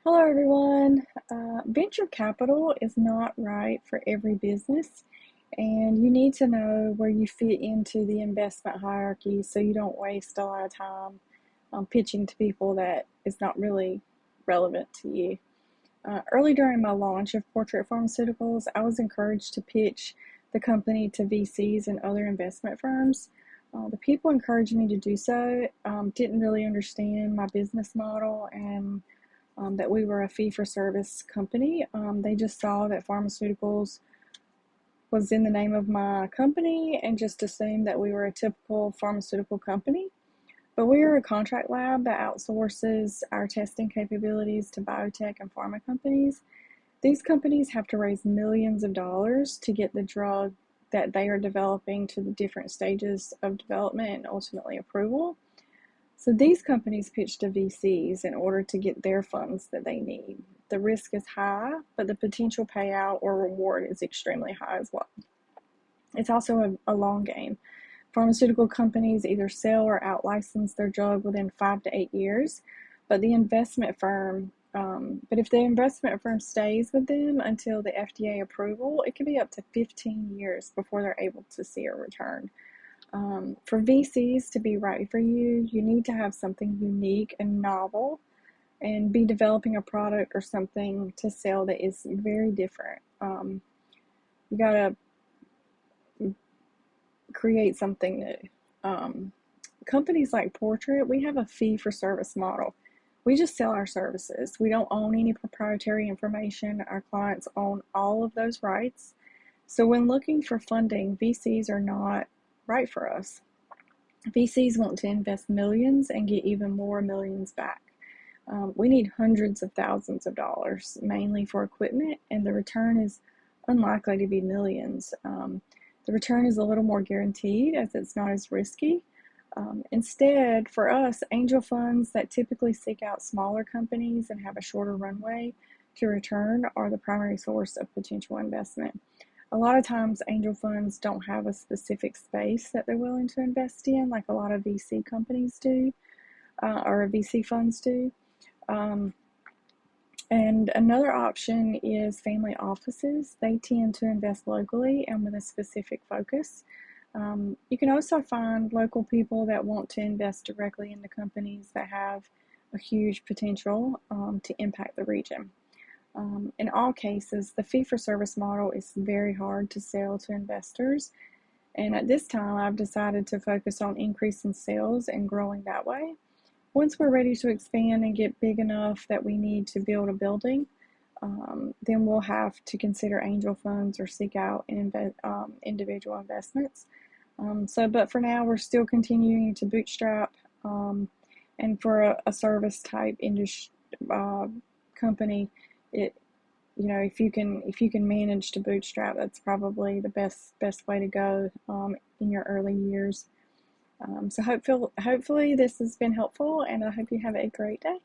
Hello, everyone. Venture capital is not right for every business, and you need to know where you fit into the investment hierarchy so you don't waste a lot of time pitching to people that is not really relevant to you. Early during my launch of Portrait Pharmaceuticals, I was encouraged to pitch the company to VCs and other investment firms. The people encouraging me to do so didn't really understand my business model and that we were a fee-for-service company. They just saw that pharmaceuticals was in the name of my company and just assumed that we were a typical pharmaceutical company. But we are a contract lab that outsources our testing capabilities to biotech and pharma companies. These companies have to raise millions of dollars to get the drug that they are developing to the different stages of development and ultimately approval. So these companies pitch to VCs in order to get their funds that they need. The risk is high, but the potential payout or reward is extremely high as well. It's also a long game. Pharmaceutical companies either sell or out-license their drug within 5 to 8 years, but the investment firm, but if the investment firm stays with them until the FDA approval, it can be up to 15 years before they're able to see a return. For VCs to be right for you, you need to have something unique and novel and be developing a product or something to sell that is very different. You got to create something new. Companies like Portrait, we have a fee for service model. We just sell our services. We don't own any proprietary information. Our clients own all of those rights. So when looking for funding, VCs are not right for us. VCs want to invest millions and get even more millions back. We need hundreds of thousands of dollars, mainly for equipment, and the return is unlikely to be millions. The return is a little more guaranteed as it's not as risky. Instead, for us, angel funds that typically seek out smaller companies and have a shorter runway to return are the primary source of potential investment. A lot of times, angel funds don't have a specific space that they're willing to invest in, like a lot of VC companies do, or VC funds do. Um, and another option is family offices. They tend to invest locally and with a specific focus. You can also find local people that want to invest directly into companies that have a huge potential to impact the region. In all cases, the fee-for-service model is very hard to sell to investors, and at this time, I've decided to focus on increasing sales and growing that way. Once we're ready to expand and get big enough that we need to build a building, then we'll have to consider angel funds or seek out individual investments. But for now, we're still continuing to bootstrap, and for a service type industry company, it if you can manage to bootstrap, that's probably the best way to go in your early years. So hopefully this has been helpful, and I hope you have a great day.